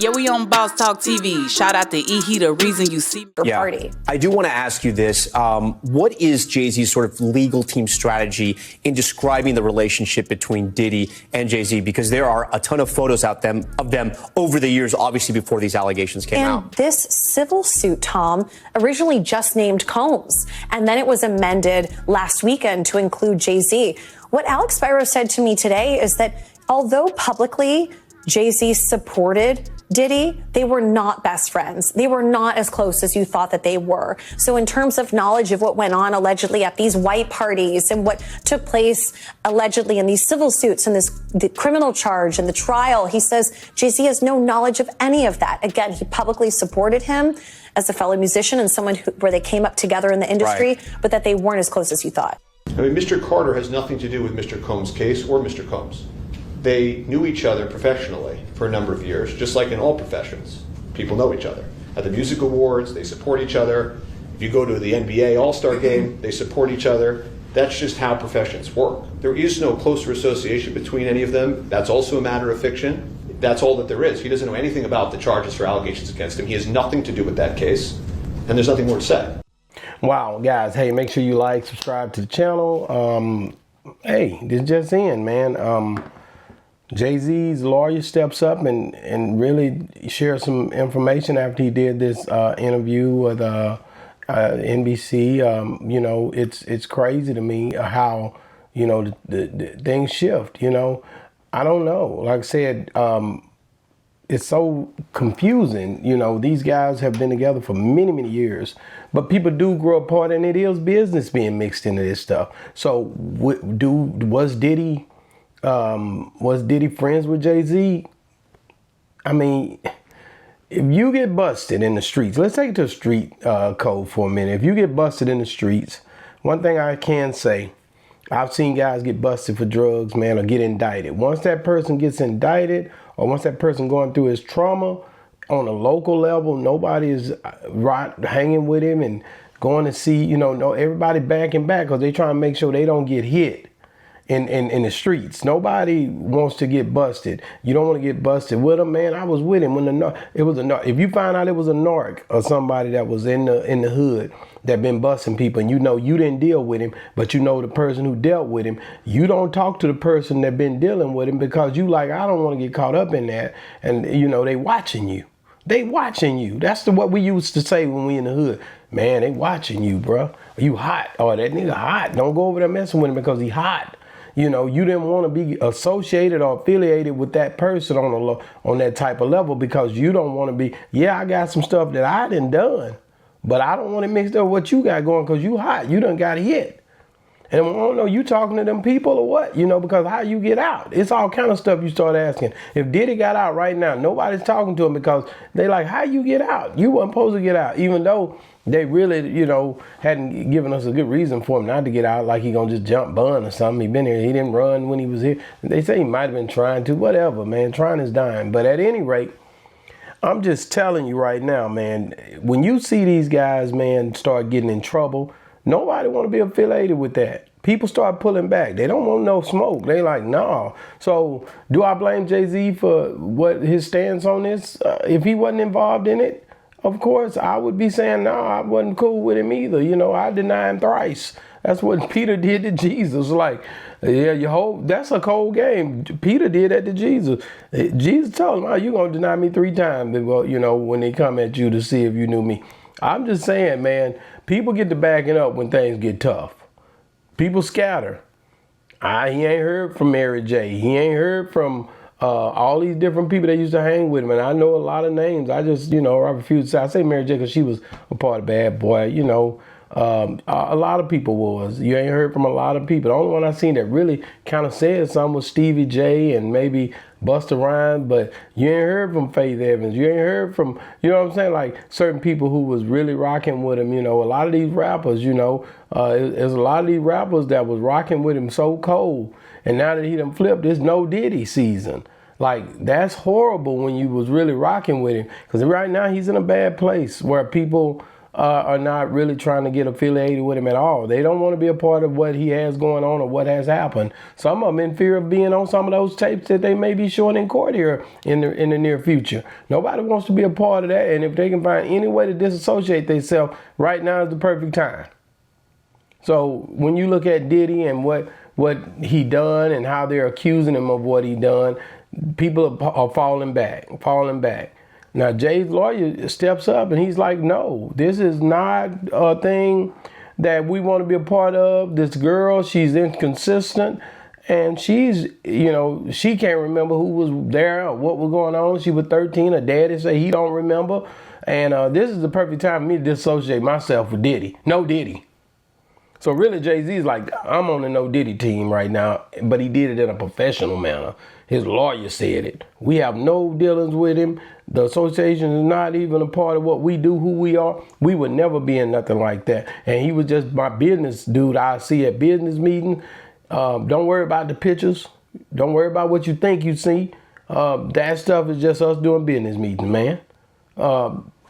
Yeah, we on Boss Talk TV. Shout out to E. He the reason you see yeah. party. I do want to ask you this. What is Jay-Z's sort of legal team strategy in describing the relationship between Diddy and Jay-Z? Because there are a ton of photos of them over the years, obviously before these allegations came out. And this civil suit, Tom, originally just named Combs, and then it was amended last weekend to include Jay-Z. What Alex Spiro said to me today is that although publicly Jay-Z supported Diddy, they were not best friends. They were not as close as you thought that they were. So in terms of knowledge of what went on allegedly at these white parties and what took place allegedly in these civil suits and the criminal charge and the trial, he says Jay-Z has no knowledge of any of that. Again, he publicly supported him as a fellow musician and someone where they came up together in the industry, right, but that they weren't as close as you thought. I mean, Mr. Carter has nothing to do with Mr. Combs' case or Mr. Combs. They knew each other professionally for a number of years, just like in all professions. People know each other. At the music awards, they support each other. If you go to the NBA All-Star game, they support each other. That's just how professions work. There is no closer association between any of them. That's also a matter of fiction. That's all that there is. He doesn't know anything about the charges or allegations against him. He has nothing to do with that case, and there's nothing more to say. Wow, guys, hey, make sure you like, subscribe to the channel. Hey, this just in, man. Jay-Z's lawyer steps up and really shares some information after he did this interview with NBC. You know, it's crazy to me how, you know, the things shift, you know. I don't know. Like I said, it's so confusing. You know, these guys have been together for many, many years, but people do grow apart, and it is business being mixed into this stuff. So was Diddy friends with Jay-Z? I mean, if you get busted in the streets, let's take it to street code for a minute. If you get busted in the streets, one thing I can say, I've seen guys get busted for drugs, man, or get indicted. Once that person gets indicted, or once that person going through his trauma on a local level, nobody is hanging with him and going to see, you know, everybody backing back because they trying to make sure they don't get hit in the streets. Nobody wants to get busted. You don't want to get busted with him, man. I was with him when if you find out it was a narc or somebody that was in the hood that been busting people, and you know you didn't deal with him, but you know the person who dealt with him, you don't talk to the person that been dealing with him because you like, I don't want to get caught up in that. And you know, they watching you. They watching you. That's what we used to say when we in the hood. Man, they watching you, bro. You hot. Oh, that nigga hot. Don't go over there messing with him because he hot. You know, you didn't want to be associated or affiliated with that person on that type of level because you don't want to be, yeah, I got some stuff that I done, but I don't want to mix up what you got going because you hot. You done got hit. And I don't know, you talking to them people or what? You know, because how you get out? It's all kind of stuff you start asking. If Diddy got out right now, nobody's talking to him because they like, how you get out? You weren't supposed to get out, even though they really, you know, hadn't given us a good reason for him not to get out, like he gonna just jump bun or something. He been here, he didn't run when he was here. They say he might have been trying to, whatever, man, trying is dying. But at any rate, I'm just telling you right now, man, when you see these guys, man, start getting in trouble, nobody want to be affiliated with that. People start pulling back. They don't want no smoke. They like, no. So do I blame Jay-Z for what his stance on this? If he wasn't involved in it, of course, I would be saying, no, I wasn't cool with him either. You know, I deny him thrice. That's what Peter did to Jesus. Like, yeah, that's a cold game. Peter did that to Jesus. Jesus told him, oh, you're going to deny me 3 times, well, you know, when they come at you to see if you knew me. I'm just saying, man, people get to backing up when things get tough. People scatter. He ain't heard from Mary J. He ain't heard from all these different people that used to hang with him. And I know a lot of names. I just, you know, I refuse to say. I say Mary J. because she was a part of Bad Boy, you know. A lot of people was. You ain't heard from a lot of people. The only one I seen that really kind of said something was Stevie J and maybe Busta Rhymes, but you ain't heard from Faith Evans. You ain't heard from, you know what I'm saying, like certain people who was really rocking with him. You know, a lot of these rappers, you know, there's a lot of these rappers that was rocking with him so cold. And now that he done flipped, it's no Diddy season. Like, that's horrible when you was really rocking with him. Because right now he's in a bad place where people are not really trying to get affiliated with him at all. They don't want to be a part of what he has going on or what has happened. Some of them in fear of being on some of those tapes that they may be showing in court here in the near future. Nobody wants to be a part of that, and if they can find any way to disassociate themselves, right now is the perfect time. So when you look at Diddy and what he done and how they're accusing him of what he done, people are falling back. Now, Jay's lawyer steps up and he's like, no, this is not a thing that we want to be a part of. This girl, she's inconsistent and she's, she can't remember who was there or what was going on. She was 13. Her daddy say he don't remember. And this is the perfect time for me to dissociate myself with Diddy. No Diddy. So really, Jay-Z's like, I'm on the no Diddy team right now, but he did it in a professional manner. His lawyer said it. We have no dealings with him. The association is not even a part of what we do, who we are. We would never be in nothing like that. And he was just my business dude I see at business meetings. Don't worry about the pictures. Don't worry about what you think you see. That stuff is just us doing business meetings, man.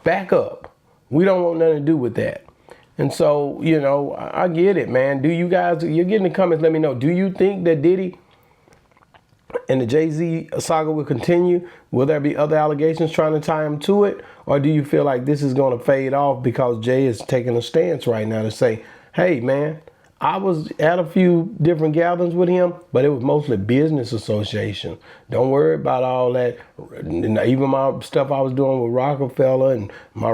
Back up. We don't want nothing to do with that. And so, I get it, man. Do you guys, you're getting the comments, let me know. Do you think that Diddy and the Jay-Z saga will continue? Will there be other allegations trying to tie him to it? Or do you feel like this is going to fade off because Jay is taking a stance right now to say, hey, man, I was at a few different gatherings with him, but it was mostly business association. Don't worry about all that. Even my stuff I was doing with Rockefeller and my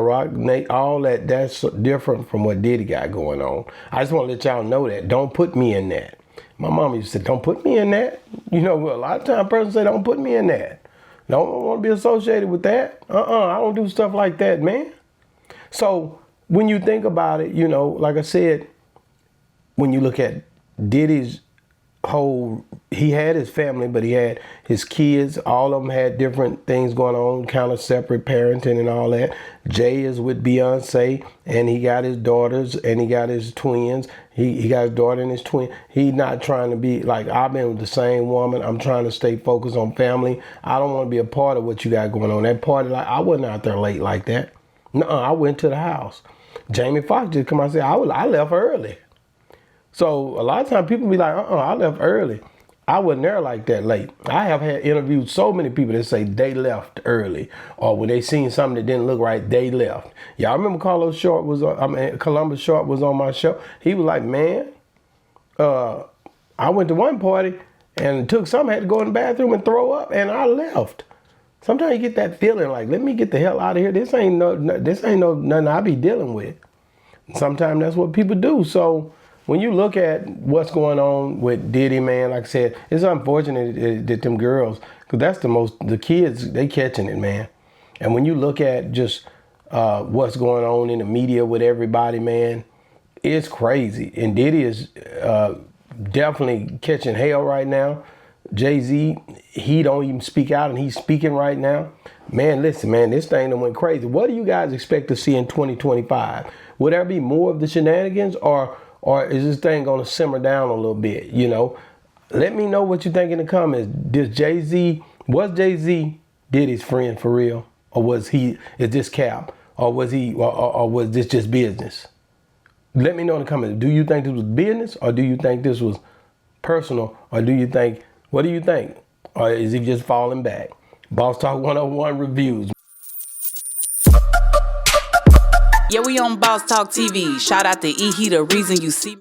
all that, that's different from what Diddy got going on. I just want to let y'all know that. Don't put me in that. My mom used to say, don't put me in that. A lot of times person say, don't put me in that. Don't want to be associated with that. I don't do stuff like that, man. So when you think about it, like I said, when you look at Diddy's he had his family, but he had his kids. All of them had different things going on, kind of separate parenting and all that. Jay is with Beyonce, and he got his daughters, and he got his twins. He got his daughter and his twin. He's not trying to be like, I've been with the same woman. I'm trying to stay focused on family. I don't want to be a part of what you got going on. That party, I wasn't out there late like that. No, I went to the house. Jamie Foxx just come out and say, I left early. So a lot of times people be like, I left early. I wasn't there like that late. I have had interviewed so many people that say they left early, or when they seen something that didn't look right, they left. Y'all remember Columbus Short was on my show. He was like, man, I went to one party and took something, had to go in the bathroom and throw up, and I left. Sometimes you get that feeling like, let me get the hell out of here. This ain't nothing I be dealing with. Sometimes that's what people do. So when you look at what's going on with Diddy, man, like I said, it's unfortunate that them girls, because that's the kids, they catching it, man. And when you look at just what's going on in the media with everybody, man, it's crazy. And Diddy is definitely catching hell right now. Jay-Z, he don't even speak out, and he's speaking right now. Man, listen, man, this thing done went crazy. What do you guys expect to see in 2025? Would there be more of the shenanigans, or is this thing going to simmer down a little bit? Let me know what you think in the comments. Was Jay-Z Diddy's friend for real? Or is this cap? Or was this just business? Let me know in the comments. Do you think this was business, or do you think this was personal? Or what do you think? Or is he just falling back? Boss Talk 101 reviews. Yeah, we on Boss Talk TV. Shout out to E. He the reason you see me.